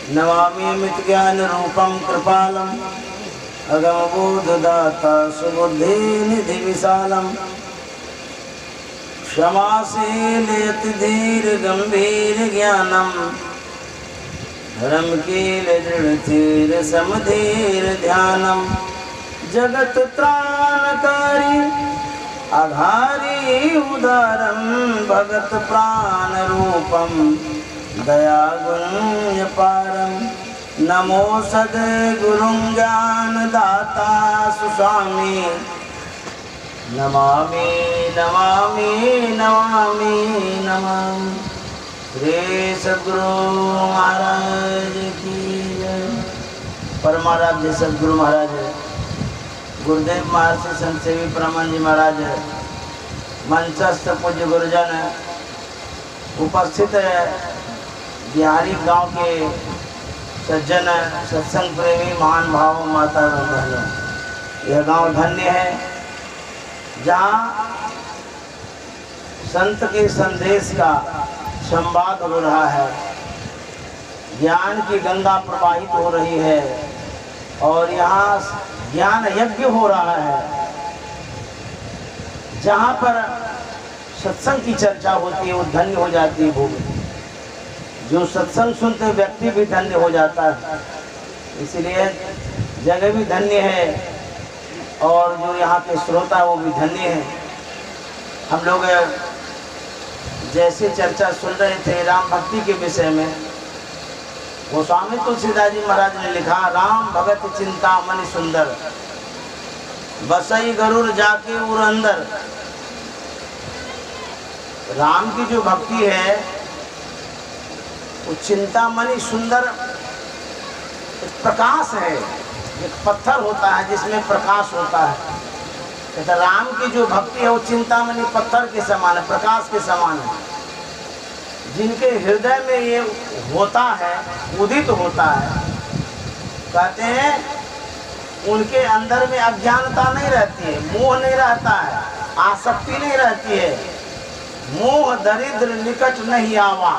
नमामि ज्ञान रूपम कृपालम अगमबोधदाता सुबुद्धि निधि विशालम क्षमाशील धीर गंभीर ज्ञानम धर्मकील दृढ़ धीर समधीर ध्यानम जगत त्राणकारी आधारी उदारम भगत प्राण रूपम दया गुण पारम नमो सद्गुरुं ज्ञान दाता सुस्वामी नमामि नमामि नमामि नमामि। श्री सद्गुरु महाराज की जय। परमाराध्य सद्गुरु महाराज गुरुदेव महर्षि संत सेवी ब्रह्मन जी महाराज मंचस्थ पूज्य गुरुजन उपस्थित बिहारी गांव के सज्जन सत्संग प्रेमी महान भाव माता बहनों, यह गांव धन्य है जहाँ संत के संदेश का संवाद हो रहा है, ज्ञान की गंगा प्रवाहित हो रही है और यहाँ ज्ञान यज्ञ हो रहा है। जहाँ पर सत्संग की चर्चा होती है वो धन्य हो जाती है भूमि। जो सत्संग सुनते व्यक्ति भी धन्य हो जाता है, इसलिए जगह भी धन्य है और जो यहाँ के श्रोता वो भी धन्य है। हम लोग जैसे चर्चा सुन रहे थे राम भक्ति के विषय में, गोस्वामी तुलसीदास जी महाराज ने लिखा, राम भगत चिंता मन सुंदर बसई गरुड़ जाके उर अंदर। राम की जो भक्ति है वो चिंतामणि सुंदर एक प्रकाश है, एक पत्थर होता है जिसमें प्रकाश होता है। कहते राम की जो भक्ति है वो चिंतामणि पत्थर के समान है, प्रकाश के समान है। जिनके हृदय में ये होता है, उदित होता है, कहते हैं उनके अंदर में अज्ञानता नहीं रहती है, मोह नहीं रहता है, आसक्ति नहीं रहती है। मोह दरिद्र निकट नहीं आवा,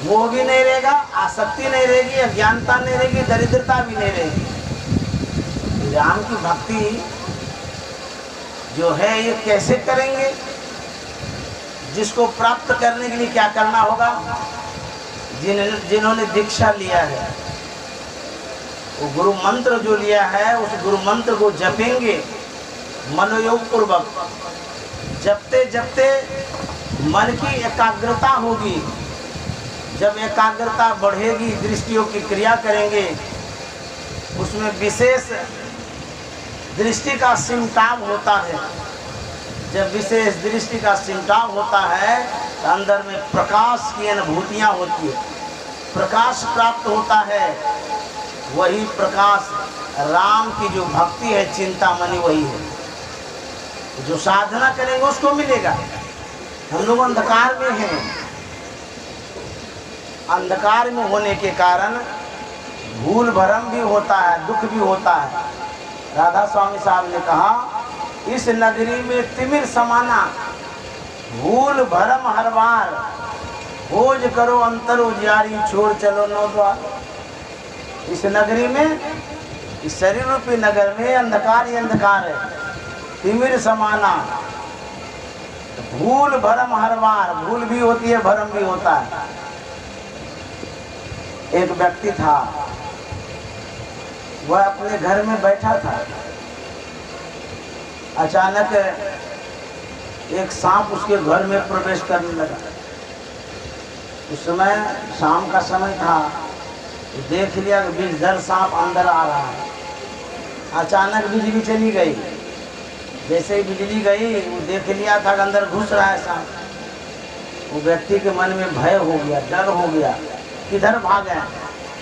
मोह भी नहीं रहेगा, आसक्ति नहीं रहेगी, अज्ञानता नहीं रहेगी, दरिद्रता भी नहीं रहेगी। राम की भक्ति जो है ये कैसे करेंगे? जिसको प्राप्त करने के लिए क्या करना होगा? जिन्होंने दीक्षा लिया है वो गुरु मंत्र जो लिया है उस गुरु मंत्र को जपेंगे मनोयोग पूर्वक। जपते जपते मन की एकाग्रता होगी। जब एकाग्रता बढ़ेगी, दृष्टियों की क्रिया करेंगे, उसमें विशेष दृष्टि का सिमटाव होता है। जब विशेष दृष्टि का सिमटाव होता है तो अंदर में प्रकाश की अनुभूतियाँ होती है, प्रकाश प्राप्त होता है। वही प्रकाश राम की जो भक्ति है चिंतामणि वही है। जो साधना करेंगे उसको मिलेगा। हम लोग अंधकार में हैं, अंधकार में होने के कारण भूल भरम भी होता है, दुख भी होता है। राधा स्वामी साहब ने कहा, इस नगरी में तिमिर समाना भूल भरम हर बार, खोज करो अंतर उजियारी छोड़ चलो नौ द्वार। इस नगरी में, इस शरीर रूपी नगर में अंधकार ही अंधकार है, तिमिर समाना, भूल भरम हर बार, भूल भी होती है, भरम भी होता है। एक व्यक्ति था, वह अपने घर में बैठा था, अचानक एक सांप उसके घर में प्रवेश करने लगा। उस समय शाम का समय था, देख लिया कि बिजधर सांप अंदर आ रहा है। अचानक बिजली चली गई। जैसे ही बिजली गई वो देख लिया था कि अंदर घुस रहा है सांप। वो व्यक्ति के मन में भय हो गया, डर हो गया। किधर भागे?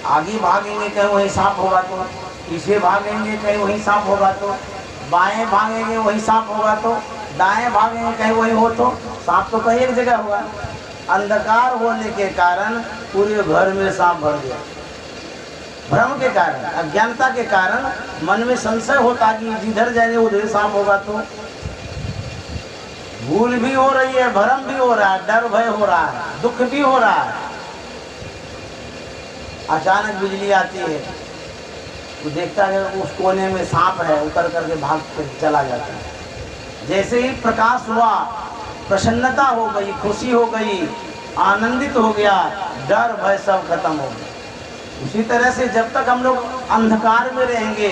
आगे भागेंगे कहीं वहीं सांप होगा तो, पीछे भागेंगे कहीं वहीं सांप होगा तो, बाएं भागेंगे वहीं सांप होगा तो, दाएं भागेंगे कहीं वहीं हो तो, सांप तो कहीं एक जगह होगा। अंधकार होने के कारण पूरे घर में सांप भर गया। भ्रम के कारण, अज्ञानता के कारण मन में संशय होता कि जिधर जाएंगे उधर सांप होगा तो। भूल भी हो रही है, भ्रम भी हो रहा है, डर भय हो रहा है, दुख भी हो रहा है। अचानक बिजली आती है, वो देखता है उस कोने में सांप है, उतर करके भाग कर चला जाता है। जैसे ही प्रकाश हुआ, प्रसन्नता हो गई, खुशी हो गई, आनंदित हो गया, डर भय सब खत्म हो गया। उसी तरह से जब तक हम लोग अंधकार में रहेंगे,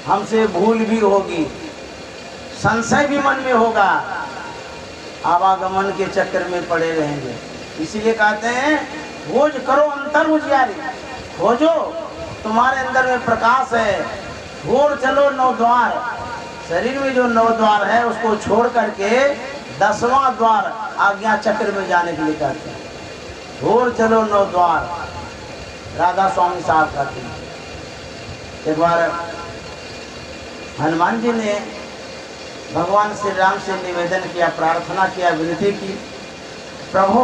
हमसे भूल भी होगी, संशय भी मन में होगा, आवागमन के चक्कर में पड़े रहेंगे। इसीलिए कहते हैं खोज करो अंतर उजियारी, खोजो तुम्हारे अंदर में प्रकाश है, छोड़ चलो 9 द्वार। शरीर में जो 9 द्वार है उसको छोड़ करके 10वां द्वार आज्ञा चक्र में जाने के लिए कहते हैं। छोड़ चलो 9 द्वार, राधा स्वामी साहब कहते हैं। एक बार हनुमान जी ने भगवान श्री राम से निवेदन किया, प्रार्थना किया, विनती की, प्रभु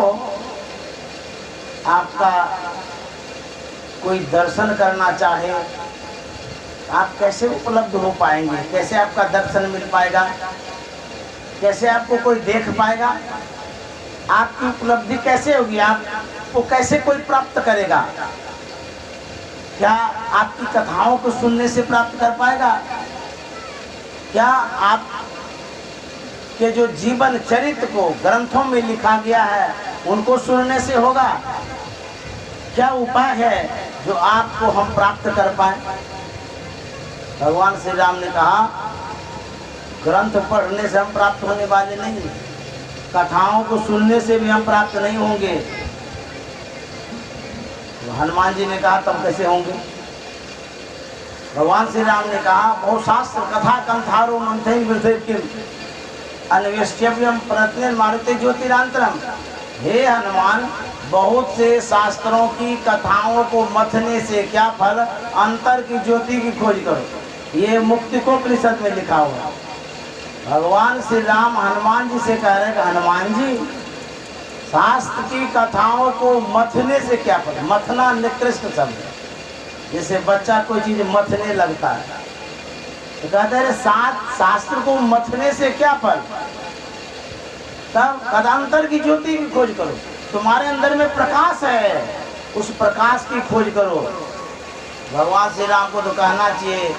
आपका कोई दर्शन करना चाहे, आप कैसे उपलब्ध हो पाएंगे, कैसे आपका दर्शन मिल पाएगा, कैसे आपको कोई देख पाएगा, आपकी उपलब्धि कैसे होगी, आपको कैसे कोई प्राप्त करेगा, क्या आपकी कथाओं को सुनने से प्राप्त कर पाएगा, क्या आप के जो जीवन चरित्र को ग्रंथों में लिखा गया है उनको सुनने से होगा, क्या उपाय है जो आपको हम प्राप्त कर पाए। भगवान श्री राम ने कहा ग्रंथ पढ़ने से हम प्राप्त होने वाले नहीं, कथाओं को सुनने से भी हम प्राप्त नहीं होंगे। तो हनुमान जी ने कहा तब कैसे होंगे। भगवान श्री राम ने कहा बहु शास्त्र कथा कंथारो मंथन वृद्धिम अन्वेष्टव्यम प्रत्यन मारुते ज्योतिरांतरम। हे हनुमान, बहुत से शास्त्रों की कथाओं को मथने से क्या फल, अंतर की ज्योति की खोज करो। ये मुक्ति को उपनिषद में लिखा हुआ। भगवान श्री राम हनुमान जी से कह रहे हैं कि हनुमान जी, शास्त्र की कथाओं को मथने से क्या फल। मथना निकृष्ट शब्द है, जैसे बच्चा कोई चीज मथने लगता है तो कहते हैं शास्त्र को मथने से क्या फल, तब कदांतर की ज्योति की खोज करो। तुम्हारे अंदर में प्रकाश है, उस प्रकाश की खोज करो। भगवान श्री राम को तो कहना चाहिए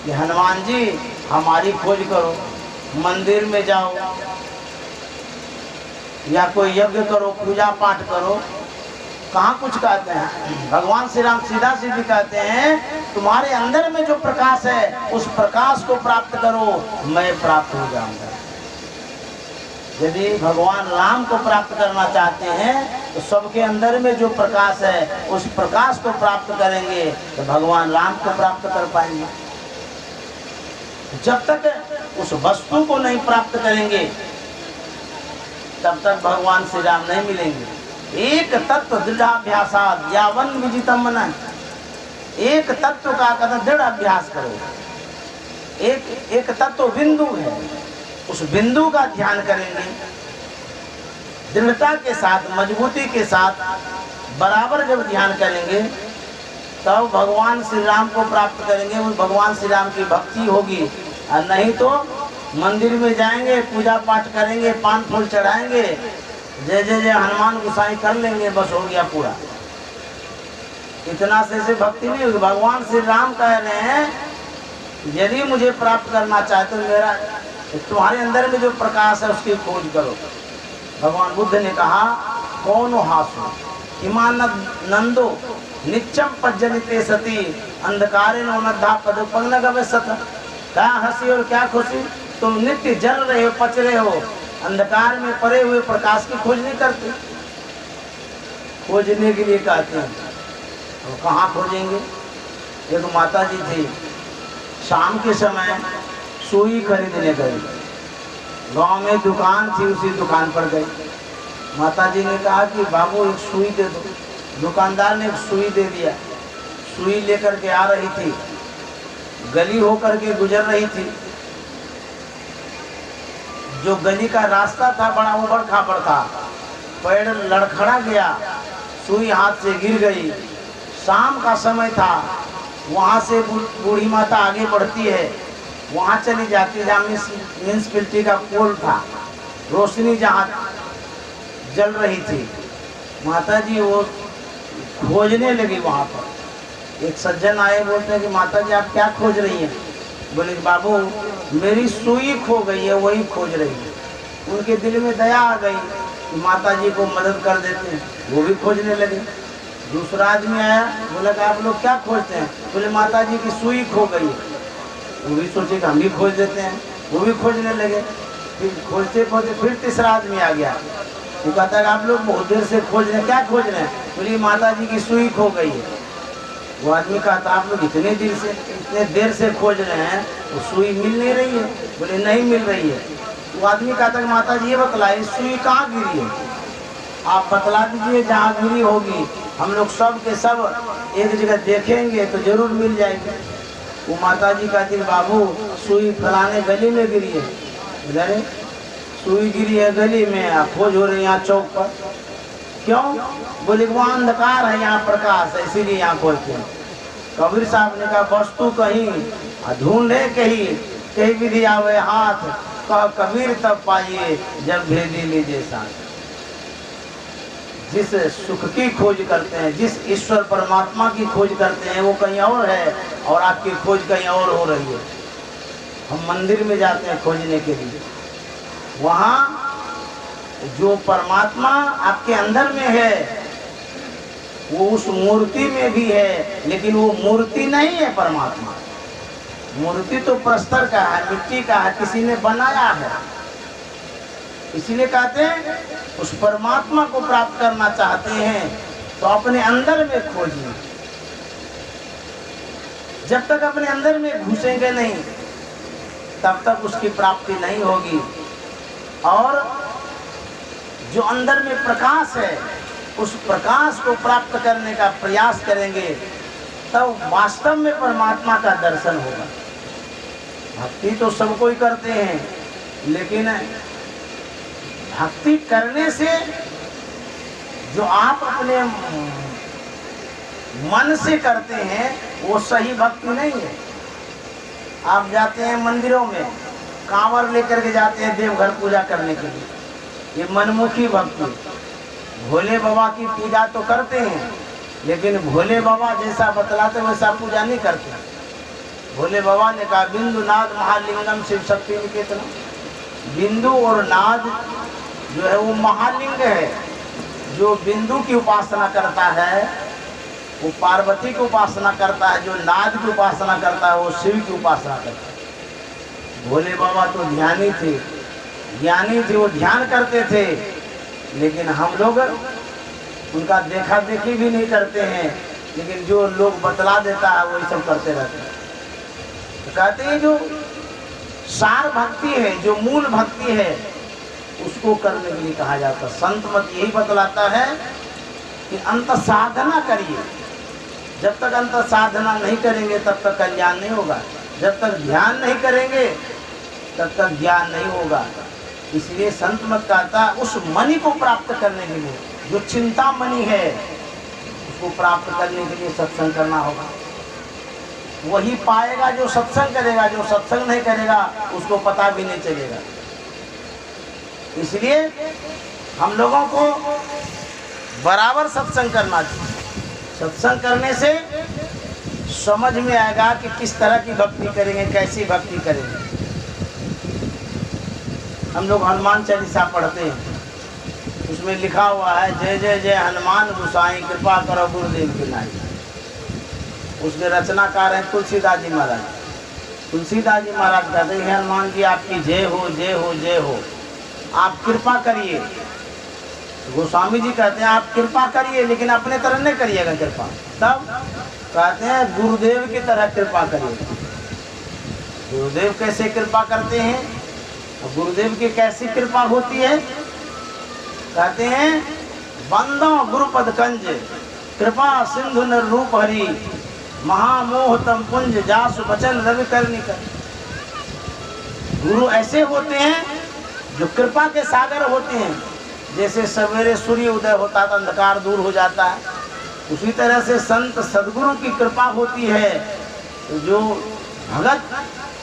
कि हनुमान जी हमारी खोज करो, मंदिर में जाओ या कोई यज्ञ करो, पूजा पाठ करो। कहाँ कुछ कहते हैं, भगवान श्री राम सीधा सीधी कहते हैं तुम्हारे अंदर में जो प्रकाश है उस प्रकाश को प्राप्त करो, मैं प्राप्त हो जाऊंगा। यदि भगवान राम को प्राप्त करना चाहते हैं तो सबके अंदर में जो प्रकाश है उस प्रकाश को प्राप्त करेंगे तो भगवान राम को प्राप्त कर पाएंगे। जब तक उस वस्तु को नहीं प्राप्त करेंगे तब तक भगवान श्री राम नहीं मिलेंगे। एक तत्व दृढ़ाभ्यासाद यावन विजितम मन, एक तत्व का कदम दृढ़ अभ्यास करो। एक तत्व बिंदु है, उस बिंदु का ध्यान करेंगे दृढ़ता के साथ, मजबूती के साथ, बराबर जब ध्यान करेंगे तब भगवान श्री राम को प्राप्त करेंगे। उस भगवान श्री राम की भक्ति होगी। और नहीं तो मंदिर में जाएंगे, पूजा पाठ करेंगे, पान फूल चढ़ाएंगे, जय जय जय हनुमान गोसाई कर लेंगे, बस हो गया पूरा। इतना से भक्ति नहीं होगी। भगवान श्री राम कह रहे हैं यदि मुझे प्राप्त करना चाहते हो मेरा तुम्हारे अंदर में जो प्रकाश है उसकी खोज करो। भगवान बुद्ध ने कहा कौन हासो इमान नंदो नित्यम पज्जनिते सती अंधकारे नोनद्धा पदोपन्न गवसत। क्या हंसी और क्या खुशी, तुम नित्य जल रहे हो, पच रहे हो, अंधकार में पड़े हुए प्रकाश की खोज नहीं करते। खोजने के लिए कहते हैं तो कहाँ खोजेंगे। एक माता जी थी, शाम के समय सुई खरीदने गई, गांव में दुकान थी, उसी दुकान पर गई। माता जी ने कहा कि बाबू एक सुई दे दो। दुकानदार ने एक सुई दे दिया। सुई लेकर के आ रही थी, गली होकर के गुजर रही थी। जो गली का रास्ता था बड़ा उबड़ खाबड़ था, पैर लड़खड़ा गया, सुई हाथ से गिर गई। शाम का समय था, वहाँ से बूढ़ी माता आगे बढ़ती है, वहाँ चली जाती जहाँ म्यूनिसिपैलिटी का पोल था, रोशनी जहाँ जल रही थी। माता जी वो खोजने लगी वहाँ पर। एक सज्जन आए, बोलते हैं कि माता जी आप क्या खोज रही हैं? बोले बाबू मेरी सुई खो गई है, वही खोज रही है। उनके दिल में दया आ गई कि माता जी को मदद कर देते हैं, वो भी खोजने लगे। दूसरा आदमी आया, बोला कि आप लोग क्या खोजते हैं? बोले माता जी की सुई खो गई है। वो भी सोचे कि हम भी खोज देते हैं, वो भी खोजने लगे। फिर खोजते खोजते फिर तीसरा आदमी आ गया, वो कहता है आप लोग बहुत देर से खोज रहे हैं, क्या खोज रहे हैं? बोले माता जी की सुई खो गई है। वो आदमी कहता आप लोग इतने देर से खोज रहे हैं, वो सुई मिल नहीं रही है। बोले नहीं मिल रही है। वो आदमी कहता है माता जी ये बतलाइए सुई कहाँ गिरी है, आप बतला दीजिए, जहाँ गिरी होगी हम लोग सब के सब एक जगह देखेंगे तो जरूर मिल जाएगी। वो माता जी कहती बाबू सुई फलाने गली में गिरी है। अरे सुई गिरी है गली में, आप खोज हो रही यहाँ चौक पर, क्यों? बोले वहाँ अंधकार है, यहाँ प्रकाश है, इसीलिए यहाँ खोजते हैं। कबीर साहब ने कहा वस्तु कहीं ढूंढे कहीं, कहीं विधि आवे हाथ, कह कबीर तब पाइए जब भेदी लीजिए साथ। जिस सुख की खोज करते हैं, जिस ईश्वर परमात्मा की खोज करते हैं, वो कहीं और है और आपकी खोज कहीं और हो रही है। हम मंदिर में जाते हैं खोजने के लिए, वहाँ जो परमात्मा आपके अंदर में है वो उस मूर्ति में भी है, लेकिन वो मूर्ति नहीं है परमात्मा। मूर्ति तो प्रस्तर का है, मिट्टी का है, किसी ने बनाया है। इसीलिए कहते हैं उस परमात्मा को प्राप्त करना चाहते हैं तो अपने अंदर में खोजिए। जब तक अपने अंदर में घुसेंगे नहीं तब तक उसकी प्राप्ति नहीं होगी। और जो अंदर में प्रकाश है उस प्रकाश को प्राप्त करने का प्रयास करेंगे तब वास्तव में परमात्मा का दर्शन होगा। भक्ति तो सब कोई करते हैं, लेकिन भक्ति करने से जो आप अपने मन से करते हैं वो सही भक्ति नहीं है। आप जाते हैं मंदिरों में, कांवर लेकर के जाते हैं देवघर पूजा करने के लिए, ये मनमुखी भक्ति। भोले बाबा की पूजा तो करते हैं, लेकिन भोले बाबा जैसा बतलाते वैसा पूजा नहीं करते। भोले बाबा ने कहा बिंदु नाद महालिंगम शिव शक्ति निकेतन। बिंदु और नाद जो है वो महालिंग है। जो बिंदु की उपासना करता है वो पार्वती की उपासना करता है, जो नाद की उपासना करता है वो शिव की उपासना करता है। भोले बाबा तो ज्ञानी थे, वो ध्यान करते थे, लेकिन हम लोग उनका देखा देखी भी नहीं करते हैं, लेकिन जो लोग बतला देता है वही सब करते रहते हैं। तो कहते हैं जो सार भक्ति है, जो मूल भक्ति है, उसको करने के लिए कहा जाता है। संत मत यही बतलाता है कि अंत साधना करिए। जब तक अंत साधना नहीं करेंगे तब तक कल्याण नहीं होगा। जब तक ध्यान नहीं करेंगे तब तक ज्ञान नहीं होगा। इसलिए संत मत कहता उस मणि को प्राप्त करने के लिए, जो चिंता मणि है उसको प्राप्त करने के लिए सत्संग करना होगा। वही पाएगा जो सत्संग करेगा, जो सत्संग नहीं करेगा उसको पता भी नहीं चलेगा। इसलिए हम लोगों को बराबर सत्संग करना चाहिए। सत्संग करने से समझ में आएगा कि किस तरह की भक्ति करेंगे, कैसी भक्ति करेंगे। हम लोग हनुमान चालीसा पढ़ते हैं, उसमें लिखा हुआ है जय जय जय हनुमान गोसाई कृपा करो गुरुदेव की नाई। उसके रचनाकार हैं तुलसीदास जी महाराज। तुलसीदास जी महाराज कहते हैं हनुमान जी आपकी जय हो, जय हो, जय हो, आप कृपा करिए। गोस्वामी जी कहते हैं आप कृपा करिए, लेकिन अपने तरह नहीं करिएगा कृपा। तब कहते हैं गुरुदेव की तरह कृपा करिए। गुरुदेव कैसे कृपा करते हैं, गुरुदेव की कैसी कृपा होती है? कहते हैं बंदो गुरुपद कंज कृपा सिंधु नर रूप हरि महामोहतम पुंज जासु बचन रवि करनी कर। गुरु ऐसे होते हैं जो कृपा के सागर होते हैं। जैसे सवेरे सूर्य उदय होता है तो अंधकार दूर हो जाता है, उसी तरह से संत सदगुरु की कृपा होती है। तो जो भगत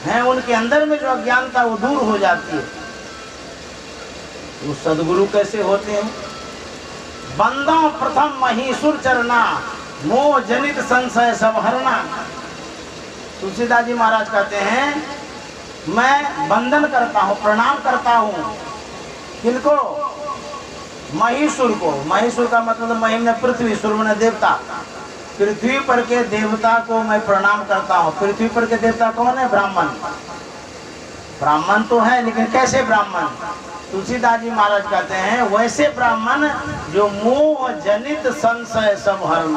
हैं उनके अंदर में जो अज्ञानता वो दूर हो जाती है। वो सदगुरु कैसे होते हैं? बंदों प्रथम महीसुर चरना, मोह जनित संशय सब हरना। तुलसीदास जी महाराज कहते हैं मैं वंदन करता हूँ, प्रणाम करता हूँ किनको? महीसुर को। महीसुर का मतलब मही ने पृथ्वी, सुर ने देवता। पृथ्वी पर के देवता को मैं प्रणाम करता हूँ। पृथ्वी पर के देवता कौन है? ब्राह्मण। ब्राह्मण तो है, लेकिन कैसे ब्राह्मण? तुलसीदास जी महाराज कहते हैं वैसे ब्राह्मण जो मोह जनित संशय सब हरण,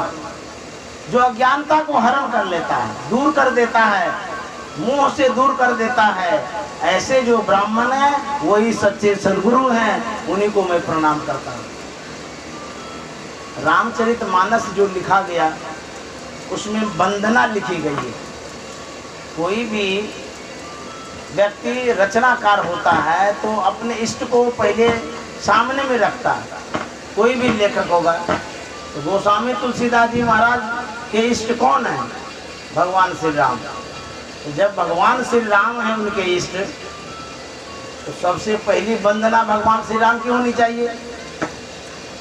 जो अज्ञानता को हरण कर लेता है, दूर कर देता है, मोह से दूर कर देता है, ऐसे जो ब्राह्मण है वही सच्चे सद्गुरु हैं, उन्हीं को मैं प्रणाम करता हूँ। रामचरितमानस जो लिखा गया उसमें वंदना लिखी गई है। कोई भी व्यक्ति रचनाकार होता है तो अपने इष्ट को पहले सामने में रखता है। कोई भी लेखक होगा तो गोस्वामी तुलसीदास जी महाराज के इष्ट कौन है? भगवान श्री राम। तो जब भगवान श्री राम है उनके इष्ट, तो सबसे पहली वंदना भगवान श्री राम की होनी चाहिए।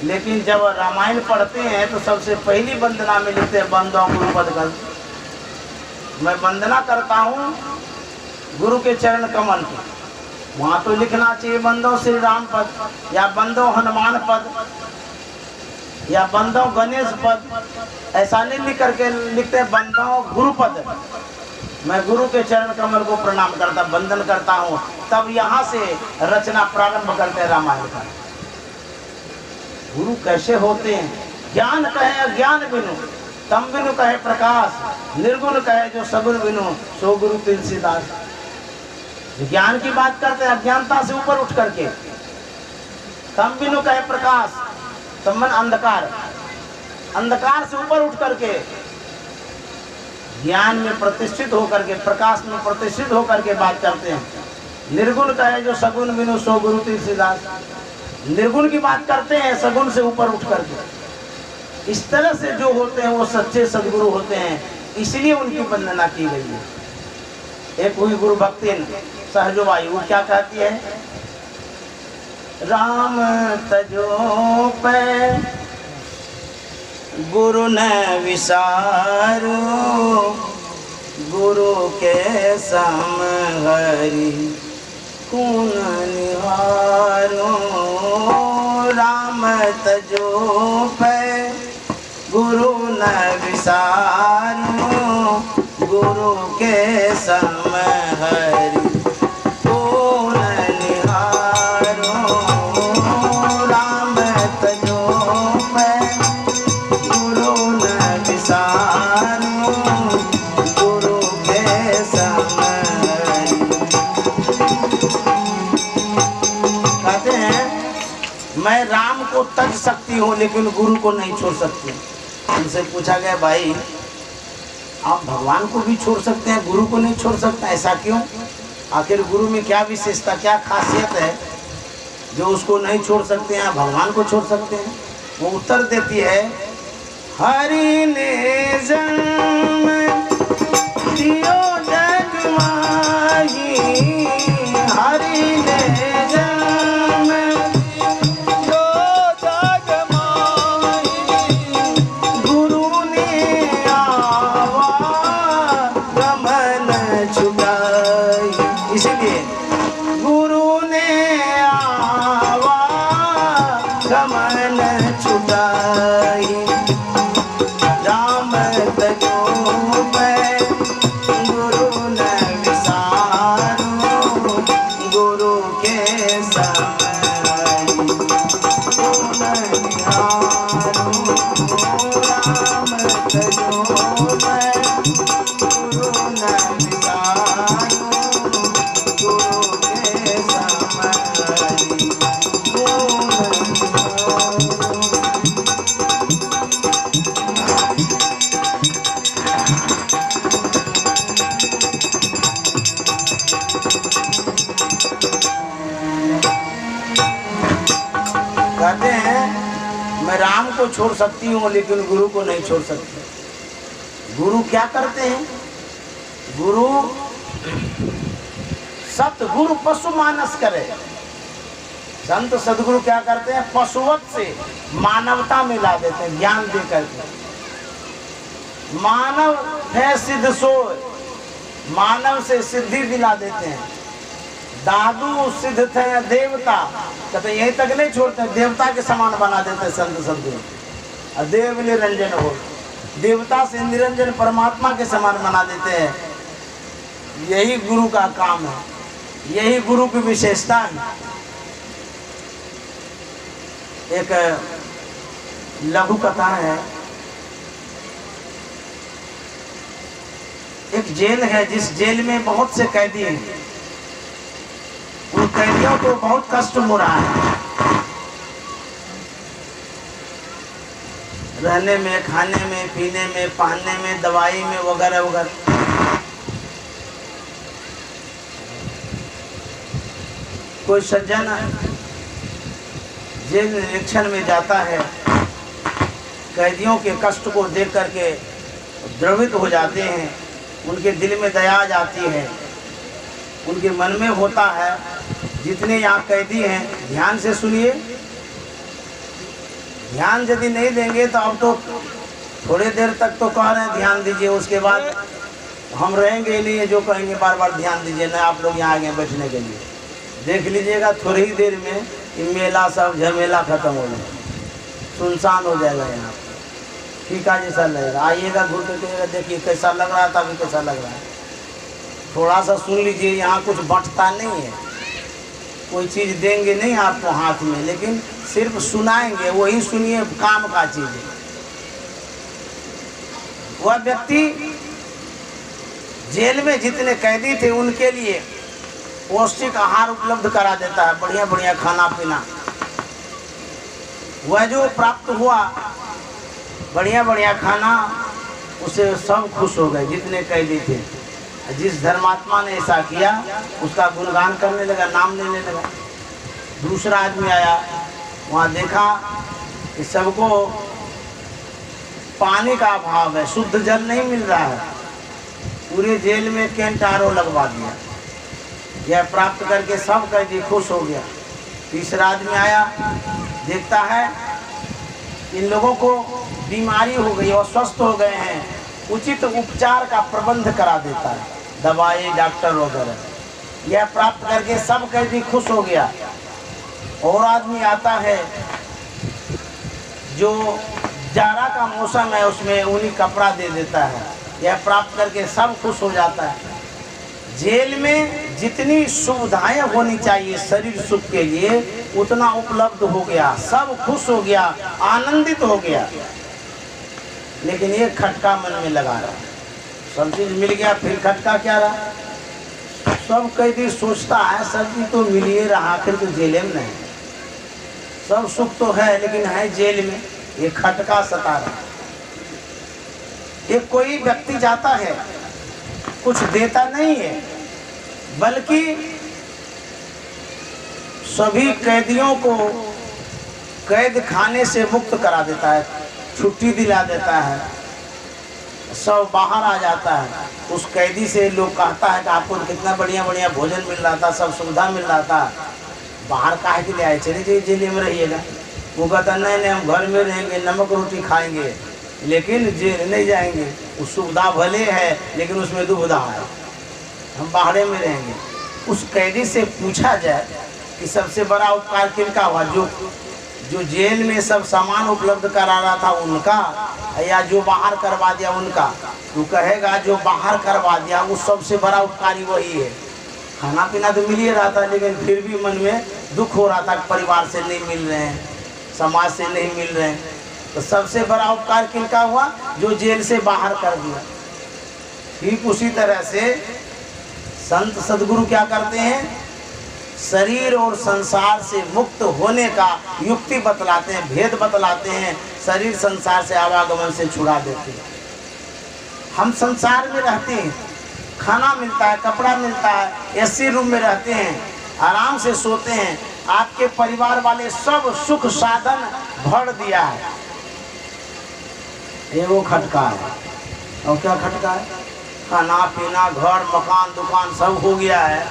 लेकिन जब रामायण पढ़ते हैं तो सबसे पहली वंदना में लिखते हैं बंदों गुरुपद गंध। मैं वंदना करता हूँ गुरु के चरण कमल की। वहाँ तो लिखना चाहिए बंदों श्री राम पद, या बंदों हनुमान पद, या बंदों गणेश पद। ऐसा नहीं लिख करके लिखते बंदों गुरुपद। मैं गुरु के चरण कमल को प्रणाम करता, वंदन करता हूँ। तब यहाँ से रचना प्रारंभ करते हैं रामायण का। गुरु कैसे होते हैं? ज्ञान कहे अज्ञान बिनु, तम बिनु कहे प्रकाश, निर्गुण कहे जो सगुण बिनु, सो गुरु तुलसीदास। ज्ञान की बात करते हैं अज्ञानता से ऊपर उठ करके। तम बिनु कहे प्रकाश, तमन अंधकार, अंधकार से ऊपर उठ करके ज्ञान में प्रतिष्ठित होकर के, प्रकाश में प्रतिष्ठित होकर के बात करते हैं। निर्गुण कहे जो सगुण बिनु, सो गुरु तुलसीदास। निर्गुण की बात करते हैं सगुण से ऊपर उठ करके। इस तरह से जो होते हैं वो सच्चे सदगुरु होते हैं, इसलिए उनकी वंदना की गई है। एक हुई गुरु भक्ति सहजोबाई, वो क्या कहती है? राम तजो पे गुरु न विसारो, गुरु के सम हरि कौन निहारो। राम तजो पे गुरु न विसारो, गुरु के सम हरि कौन निहारो। राम तजो पे गुरु न विसारो, गुरु के सम हरि। कहते हैं मैं राम को तज सकती हूँ लेकिन गुरु को नहीं छोड़ सकती। उनसे पूछा गया भाई आप भगवान को भी छोड़ सकते हैं, गुरु को नहीं छोड़ सकते, ऐसा क्यों? आखिर गुरु में क्या विशेषता, क्या खासियत है जो उसको नहीं छोड़ सकते हैं, भगवान को छोड़ सकते हैं? वो उत्तर देती है हरि ने जन्म दियो जग माही, हरि ने जन्म दियो जग माही, गुरु ने आवा गमन छुटाई। इसलिए गुरु ने आवा गमन छुटाई। राम तजो पे गुरु न विसारो, गुरु के सम हरि कौन निहारो। राम तजो पे गुरु न विसारो, गुरु के सम हरि कौन निहारो। कहते हैं मैं राम को छोड़ सकती हूँ लेकिन गुरु को नहीं छोड़ सकती। गुरु क्या करते हैं? गुरु सतगुरु पशु मानस करे, संत सदगुरु क्या करते हैं, पशुवत से मानवता में ला देते हैं, ज्ञान दे करके। मानव है सिद्ध सोय, मानव से सिद्धि दिला देते हैं। दादू सिद्ध थे देवता, कहते यहीं तक नहीं छोड़ते, देवता के समान बना देते संत सदगुरु। और देव निरंजन हो, देवता से निरंजन परमात्मा के समान बना देते हैं। यही गुरु का काम है, यही गुरु की विशेषता है। एक लघु कथा है। एक जेल है, जिस जेल में बहुत से कैदी हैं। उन कैदियों को बहुत कष्ट हो रहा है, रहने में, खाने में, पीने में, पहनने में, दवाई में, वगैरह वगैरह। कोई सज्जन जेल निरीक्षण में जाता है, कैदियों के कष्ट को देख करके द्रवित हो जाते हैं, उनके दिल में दया आ जाती है, उनके मन में होता है। जितने यहाँ कैदी हैं, ध्यान से सुनिए, ध्यान यदि नहीं देंगे तो अब तो थोड़ी देर तक तो कह रहे हैं ध्यान दीजिए, उसके बाद हम रहेंगे नहीं, जो कहेंगे बार बार ध्यान दीजिए ना, आप लोग यहाँ आ गए बैठने के लिए। देख लीजिएगा थोड़ी ही देर में ये मेला सब झमेला खत्म हो जाएगा, सुनसान हो जाएगा यहाँ, फीका जैसा लगेगा। आइएगा, घूर के देखिए कैसा लग रहा था, अभी कैसा लग रहा है। थोड़ा सा सुन लीजिए, यहाँ कुछ बंटता नहीं है, कोई चीज़ देंगे नहीं आपको हाथ में, लेकिन सिर्फ सुनाएंगे, वही सुनिए, काम का चीज़ है। वह व्यक्ति जेल में जितने कैदी थे उनके लिए पौष्टिक आहार उपलब्ध करा देता है, बढ़िया बढ़िया खाना पीना। वह जो प्राप्त हुआ बढ़िया बढ़िया खाना, उसे सब खुश हो गए जितने कैदी थे। जिस धर्मात्मा ने ऐसा किया उसका गुणगान करने लगा, नाम लेने लगा। दूसरा आदमी आया, वहाँ देखा कि सबको पानी का अभाव है, शुद्ध जल नहीं मिल रहा है। पूरे जेल में कैंट आरओ लगवा दिया। यह प्राप्त करके सब कैदी खुश हो गया। तीसरा आदमी आया, देखता है इन लोगों को बीमारी हो गई और स्वस्थ हो गए हैं, उचित उपचार का प्रबंध करा देता है, दवाई, डॉक्टर वगैरह। यह प्राप्त करके सब कैदी खुश हो गया। और आदमी आता है जो जाड़ा का मौसम है, उसमें ऊनी कपड़ा दे देता है। यह प्राप्त करके सब खुश हो जाता है। जेल में जितनी सुविधाएं होनी चाहिए शरीर सुख के लिए, उतना उपलब्ध हो गया, सब खुश हो गया, आनंदित हो गया। लेकिन ये खटका मन में लगा रहा, सब चीज मिल गया, फिर खटका क्या रहा। सब कैदी सोचता है सब चीज तो मिल ही रहा, आखिर तो जेल में नहीं, सब सुख तो है लेकिन है जेल में, ये खटका सता रहा। एक कोई व्यक्ति जाता है, कुछ देता नहीं है, बल्कि सभी कैदियों को कैद खाने से मुक्त करा देता है, छुट्टी दिला देता है, सब बाहर आ जाता है। उस कैदी से लोग कहता है कि आपको कितना बढ़िया बढ़िया भोजन मिल रहा था, सब सुविधा मिल रहा था, बाहर काहे के लिए आए, चले जाइए जेल में रहिएगा। वो कहता नहीं नहीं, हम घर में रहेंगे, नमक रोटी खाएंगे, लेकिन जेल नहीं जाएंगे। उस सुविधा भले है लेकिन उसमें दुविधा है, हम बाहर में रहेंगे। उस कैदी से पूछा जाए कि सबसे बड़ा उपकार किनका हुआ, जो जेल में सब सामान उपलब्ध करा रहा था उनका, या जो बाहर करवा दिया उनका। तो कहेगा जो बाहर करवा दिया वो सबसे बड़ा उपकारी वही है। खाना पीना तो मिल ही रहा था, लेकिन फिर भी मन में दुख हो रहा था, परिवार से नहीं मिल रहे हैं, समाज से नहीं मिल रहे हैं। तो सबसे बड़ा उपकार किनका हुआ, जो जेल से बाहर कर दिया। ठीक उसी तरह से संत सदगुरु क्या करते हैं, शरीर और संसार से मुक्त होने का युक्ति बतलाते हैं, भेद बतलाते हैं। शरीर संसार से आवागमन से छुड़ा देते हैं। हम संसार में रहते हैं, खाना मिलता है, कपड़ा मिलता है, एसी रूम में रहते हैं, आराम से सोते हैं, आपके परिवार वाले सब सुख साधन भर दिया है। ये वो खटका है। और क्या खटका है, खाना पीना, घर मकान दुकान सब हो गया है,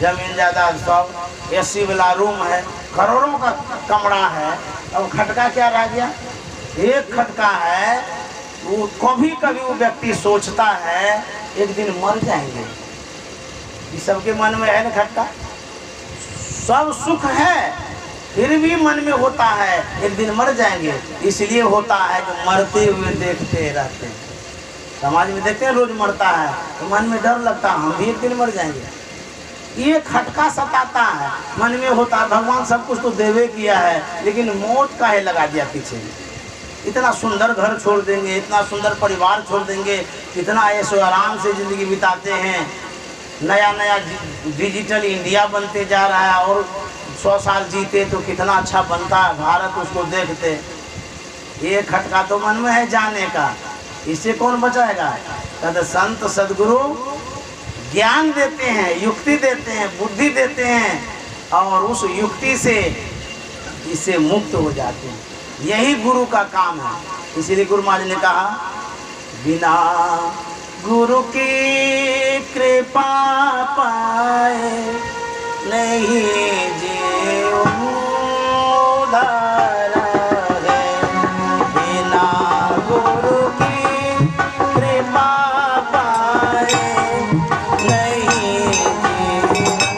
जमीन जायदाद सब, एसी वाला रूम है, करोड़ों का कमरा है, अब खटका क्या रह गया? एक खटका है। वो कभी कभी वो व्यक्ति सोचता है एक दिन मर जाएंगे। ये सबके मन में है ना खटका। सब सुख है फिर भी मन में होता है एक दिन मर जाएंगे, इसलिए होता है जो मरते हुए देखते रहते हैं। समाज में देखते हैं रोज मरता है तो मन में डर लगता है हम भी एक दिन मर जाएंगे। ये खटका सताता है, मन में होता है भगवान सब कुछ तो देवे किया है लेकिन मौत काहे लगा दिया पीछे। इतना सुंदर घर छोड़ देंगे, इतना सुंदर परिवार छोड़ देंगे, कितना ऐशो आराम से ज़िंदगी बिताते हैं। नया नया डिजिटल इंडिया बनते जा रहा है और 100 साल जीते तो कितना अच्छा बनता है भारत, उसको देखते। ये खटका तो मन में है जाने का, इससे कौन बचाएगा? कहते संत सदगुरु ज्ञान देते हैं, युक्ति देते हैं, बुद्धि देते हैं और उस युक्ति से इससे मुक्त हो जाते हैं। यही गुरु का काम है। इसीलिए गुरु महाराज ने कहा बिना गुरु की कृपा पाए नहीं जीव उधार है। बिना गुरु की कृपा पाए नहीं जीव उधार।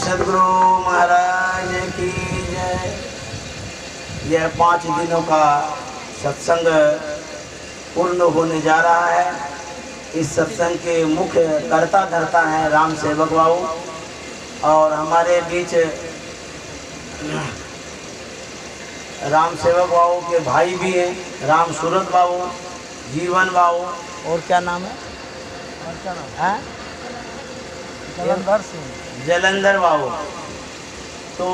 सदगुरु महाराज की जय। यह 5 दिनों का सत्संग पूर्ण होने जा रहा है। इस सत्संग के मुख्य कर्ता धर्ता हैं राम सेवक बाबू, और हमारे बीच राम सेवक बाबू के भाई भी हैं, राम सूरत बाबू, जीवन बाबू, और क्या नाम है, और क्या नाम है, जलंधर सिंह, जलंधर बाबू। तो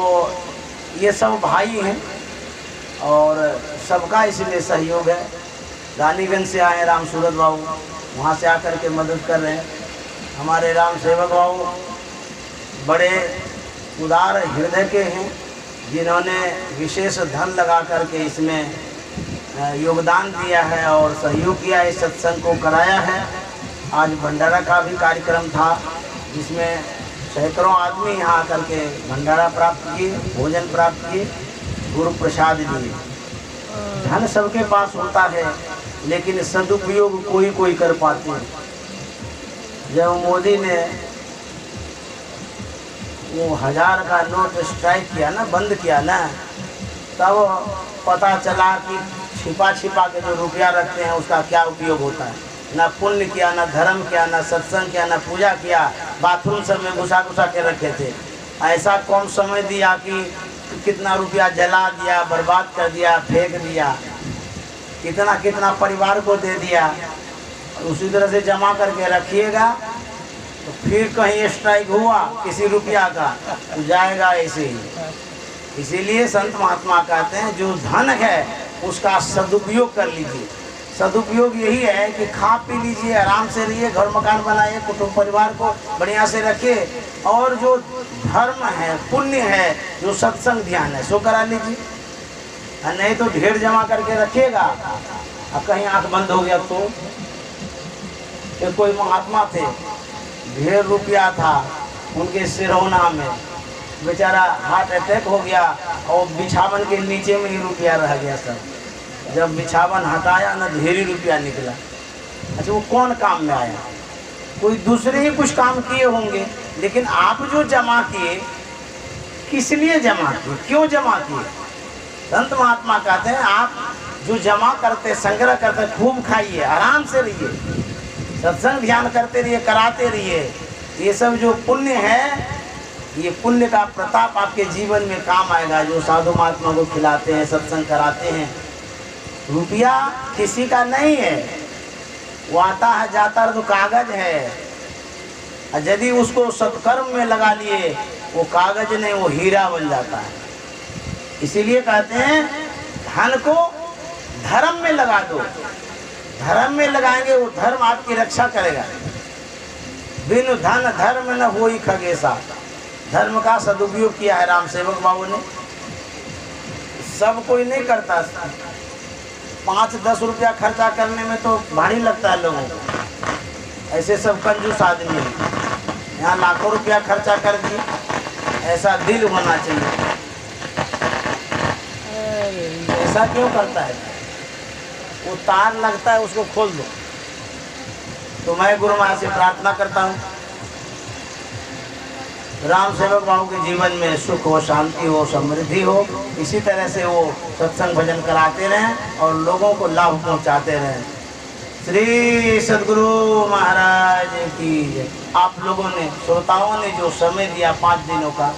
ये सब भाई हैं और सबका इसलिए सहयोग है। रानीगंज से आए राम सूरत बाबू, वहाँ से आकर के मदद कर रहे हैं। हमारे राम सेवक बाबू बड़े उदार हृदय के हैं, जिन्होंने विशेष धन लगा करके इसमें योगदान दिया है और सहयोग किया, इस सत्संग को कराया है। आज भंडारा का भी कार्यक्रम था, जिसमें सैकड़ों आदमी यहाँ आकर के भंडारा प्राप्त किए, भोजन प्राप्त किए, गुरु प्रसाद दिए। धन सबके पास होता है, लेकिन सदुपयोग कोई कोई कर पाते हैं। जब मोदी ने वो 1000 का नोट स्ट्राइक किया ना, बंद किया ना, तब पता चला कि छिपा छिपा के जो रुपया रखते हैं उसका क्या उपयोग होता है। ना पुण्य किया, ना धर्म किया, ना सत्संग किया, ना पूजा किया, बाथरूम सब में घुसा घुसा के रखे थे। ऐसा कौन समय दिया कि कितना रुपया जला दिया, बर्बाद कर दिया, फेंक दिया, कितना कितना परिवार को दे दिया। उसी तरह से जमा करके रखिएगा, तो फिर कहीं स्ट्राइक हुआ किसी रुपया का तो जाएगा ऐसे ही। इसीलिए संत महात्मा कहते हैं जो धन है उसका सदुपयोग कर लीजिए। सदुपयोग यही है कि खा पी लीजिए, आराम से रहिए, घर मकान बनाइए, कुटुंब परिवार को बढ़िया से रखिए, और जो धर्म है, पुण्य है, जो सत्संग ध्यान है, सो करा लीजिए। नहीं तो ढेर जमा करके रखिएगा, अब कहीं आंख बंद हो गया तो। ये कोई महात्मा थे, ढेर रुपया था उनके सिरौना में, बेचारा हार्ट अटैक हो गया और बिछावन के नीचे में ही रुपया रह गया सब। जब बिछावन हटाया ना, ढेर ही रुपया निकला। अच्छा, वो कौन काम में आया? कोई दूसरे ही कुछ काम किए होंगे, लेकिन आप जो जमा किए, किस लिए जमा किए, क्यों जमा किए? संत महात्मा कहते हैं आप जो जमा करते, संग्रह करते, खूब खाइए, आराम से रहिए, सत्संग ध्यान करते रहिए, कराते रहिए। ये सब जो पुण्य है, ये पुण्य का प्रताप आपके जीवन में काम आएगा। जो साधु महात्मा को खिलाते हैं, सत्संग कराते हैं, रुपया किसी का नहीं है, वो आता है जाता है तो कागज है, और यदि उसको सत्कर्म में लगा लिए, वो कागज नहीं, वो हीरा बन जाता है। इसीलिए कहते हैं धन को धर्म में लगा दो। धर्म में लगाएंगे, वो धर्म आपकी रक्षा करेगा। बिनु धन धर्म न होई खगेसा। धर्म का सदुपयोग किया है राम सेवक बाबू ने। सब कोई नहीं करता, 5-10 रुपया खर्चा करने में तो भारी लगता है लोगों को। ऐसे सब कंजूस आदमी है, यहाँ लाखों रुपया खर्चा कर दिए। ऐसा दिल होना चाहिए। ऐसा क्यों करता है? वो तार लगता है, उसको खोल दो। तो मैं गुरु माँ से प्रार्थना करता हूँ, राम सेवक बाबू के जीवन में सुख हो, शांति हो, समृद्धि हो। इसी तरह से वो सत्संग भजन कराते रहें और लोगों को लाभ पहुँचाते रहें। श्री सद्गुरु महाराज की जय। आप लोगों ने, श्रोताओं ने जो समय दिया 5 दिनों का,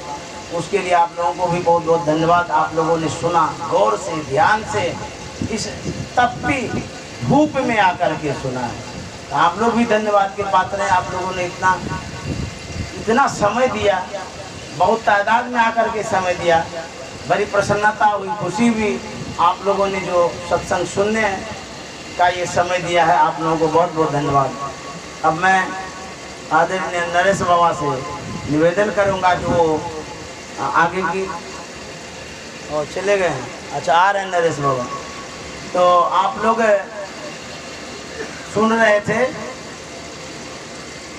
उसके लिए आप लोगों को भी बहुत बहुत धन्यवाद। आप लोगों ने सुना गौर से, ध्यान से, इस तपती धूप में आकर के सुना है। आप लोग भी धन्यवाद के पात्र हैं। आप लोगों ने इतना समय दिया, बहुत तादाद में आकर के समय दिया। बड़ी प्रसन्नता हुई, खुशी हुई। आप लोगों ने जो सत्संग सुनने का ये समय दिया है, आप लोगों को बहुत बहुत धन्यवाद। अब मैं आदरणीय नरेश बाबा से निवेदन करूंगा कि वो आगे की, और चले गए हैं, अच्छा आ रहे हैं नरेश बाबा। तो आप लोग सुन रहे थे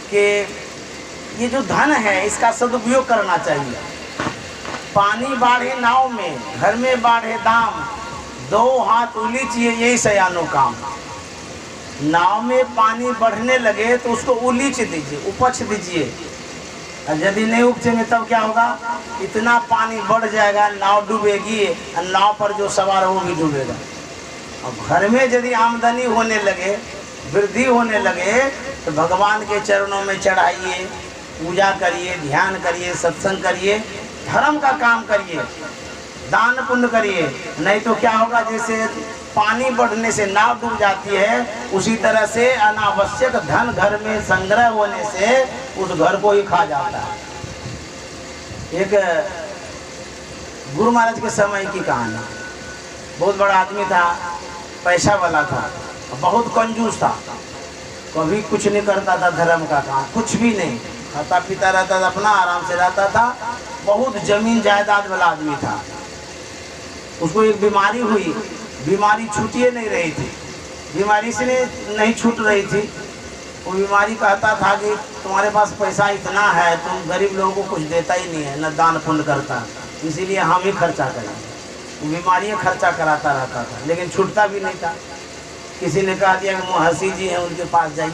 कि ये जो धन है इसका सदुपयोग करना चाहिए। पानी बाढ़े नाव में, घर में बाढ़े दाम, 2 हाथ उलीचिए, यही सयानो काम। नाव में पानी बढ़ने लगे तो उसको उलीच दीजिए, उपछ दीजिए, और यदि नहीं उपचेंगे तब क्या होगा, इतना पानी बढ़ जाएगा, नाव डूबेगी और नाव पर जो सवार है वो भी डूबेगा। अब घर में यदि आमदनी होने लगे, वृद्धि होने लगे, तो भगवान के चरणों में चढ़ाइए, पूजा करिए, ध्यान करिए, सत्संग करिए, धर्म का काम करिए, दान पुण्य करिए। नहीं तो क्या होगा, जैसे पानी बढ़ने से नाव डूब जाती है, उसी तरह से अनावश्यक धन घर में संग्रह होने से उस घर को ही खा जाता है। एक गुरु महाराज के समय की कहानी, बहुत बड़ा आदमी था, पैसा वाला था, बहुत कंजूस था, कभी कुछ नहीं करता था धर्म का काम, कुछ भी नहीं, खाता पीता रहता था, अपना आराम से रहता था, बहुत जमीन जायदाद वाला आदमी था। उसको एक बीमारी हुई, बीमारी छूटिए नहीं रही थी, बीमारी से नहीं छूट रही थी। वो बीमारी कहता था कि तुम्हारे पास पैसा इतना है, तुम गरीब लोगों को कुछ देता ही नहीं है, न दान पुण्य करता, इसीलिए हम ही खर्चा करें। वो बीमारियाँ खर्चा कराता रहता था, लेकिन छूटता भी नहीं था। किसी ने कहा दिया कि मुहर्षि जी हैं, उनके पास जाइए,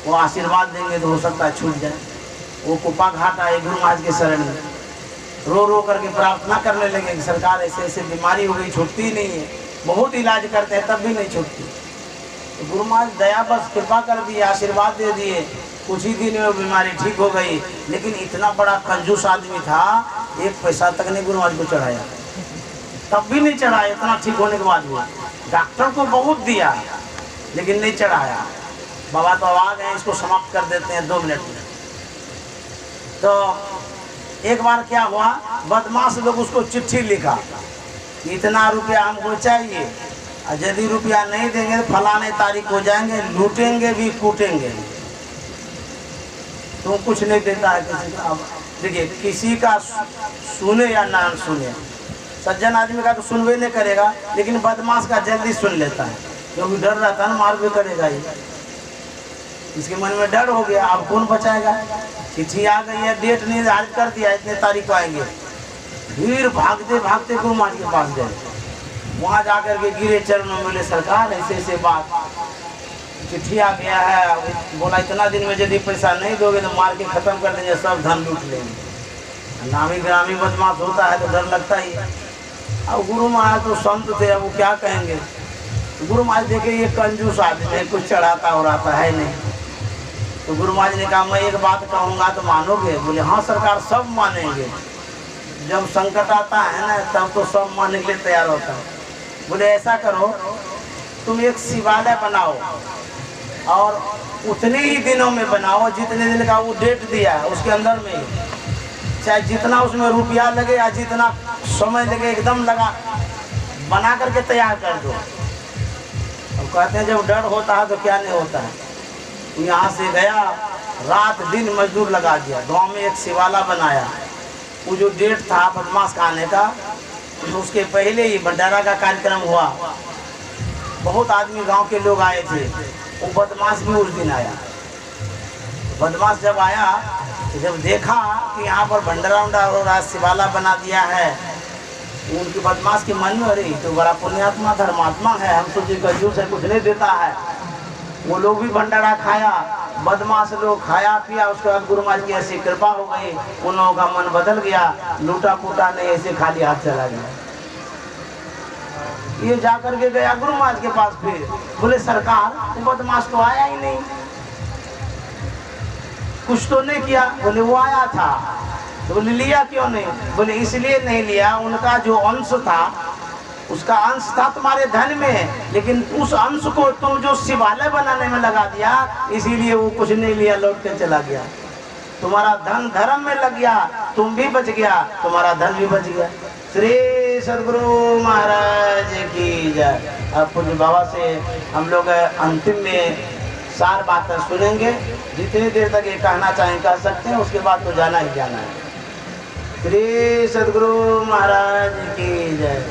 वो आशीर्वाद देंगे तो हो सकता है छूट जाए। वो कुपा घाट आए गुरु महाराज के शरण में, रो रो करके प्रार्थना करने लगे कि सरकार ऐसे ऐसे बीमारी हो गई, छूटती ही नहीं है, बहुत इलाज करते हैं तब भी नहीं छूटती। तो गुरु महाराज दया बस कृपा कर दिए, आशीर्वाद दे दिए, कुछ ही दिन में वो बीमारी ठीक हो गई। लेकिन इतना बड़ा कंजूस आदमी था, एक पैसा तक नहीं गुरु महाराज को चढ़ाया, तब भी नहीं चढ़ाया। इतना ठीक होने के बाद हुआ, डॉक्टर को बहुत दिया लेकिन नहीं चढ़ाया। बाबा तो आ गए, इसको समाप्त कर देते हैं 2 मिनट में। तो एक बार क्या हुआ, बदमाश लोग उसको चिट्ठी लिखा, इतना रुपया हमको चाहिए, और यदि रुपया नहीं देंगे तो फलाने तारीख हो जाएंगे, लूटेंगे भी कूटेंगे। तो कुछ नहीं देता है किसी का। अब देखिए, किसी का सुने या ना सुने, सज्जन आदमी का तो सुनवे नहीं करेगा, लेकिन बदमाश का जल्दी सुन लेता है, क्योंकि डर रहता है ना, मार भी करेगा ही। इसके मन में डर हो गया, अब कौन बचाएगा। चिट्ठी आ गई है, डेट निर्धारित कर दिया, इतने तारीख को आएंगे। फिर भागते भागते गुरु महाराज के पास गए, वहाँ जाकर के गिरे चरणों में, बोले सरकार ऐसे ऐसे बात, चिट्ठी आ गया है, बोला इतना दिन में यदि पैसा नहीं दोगे तो मार के खत्म कर देंगे, सब धन लूट लेंगे। नामी ग्रामी बदमाश होता है तो डर लगता ही। अब गुरु महाराज तो संत थे, अब वो क्या कहेंगे। गुरु महाराज देखे ये कंजूस आदमी है, कुछ चढ़ाता हो रहा है नहीं। तो गुरु महाराज ने कहा मैं एक बात कहूँगा तो मानोगे। बोले हाँ सरकार, सब मानेंगे, जब संकट आता है ना तब तो सब मानने के लिए तैयार होता है। बोले ऐसा करो, तुम एक शिवालय बनाओ और उतने ही दिनों में बनाओ जितने दिन का वो डेट दिया है, उसके अंदर में चाहे जितना उसमें रुपया लगे या जितना समय लगे, एकदम लगा बना करके तैयार कर दो। अब कहते हैं जब डर होता है तो क्या नहीं होता है। यहाँ से गया, रात दिन मजदूर लगा दिया, गांव में एक शिवाला बनाया। वो जो डेट था बदमाश का आने का, उसके पहले ही भंडारा का कार्यक्रम हुआ, बहुत आदमी गांव के लोग आए थे। वो बदमाश भी उस दिन आया। बदमाश जब आया तो जब देखा कि यहाँ पर भंडारा उंडा हो रहा, शिवाला बना दिया है, उनके बदमाश के मन में, अरे तो बड़ा पुण्यात्मा धर्मात्मा है, हम सोचे कंजूस है, कुछ नहीं देता है। वो लोग भी भंडारा खाया, बदमाश लोग खाया पिया। उसके बाद गुरु महाराज की ऐसी कृपा हो गई, उन लोगों का मन बदल गया, लूटा फूटा नहीं, ऐसे खाली हाथ चला गया। ये जाकर के गया गुरु महाराज के पास, फिर बोले सरकार वो बदमाश तो आया ही नहीं, कुछ तो नहीं किया। बोले वो आया था। तो बोले लिया क्यों नहीं? बोले इसलिए नहीं लिया, उनका जो अंश था, उसका अंश था तुम्हारे धन में, लेकिन उस अंश को तुम जो शिवालय बनाने में लगा दिया, इसीलिए वो कुछ नहीं लिया, लौट के चला गया। तुम्हारा धन धर्म में लग गया, तुम भी बच गया, तुम्हारा धन भी बच गया। श्री सद्गुरु महाराज की जय। अब पूज्य बाबा से हम लोग अंतिम में 4 बातें सुनेंगे। जितनी देर तक ये कहना चाहें कह सकते हैं, उसके बाद तो जाना ही जाना है। श्री सद्गुरु महाराज की जय।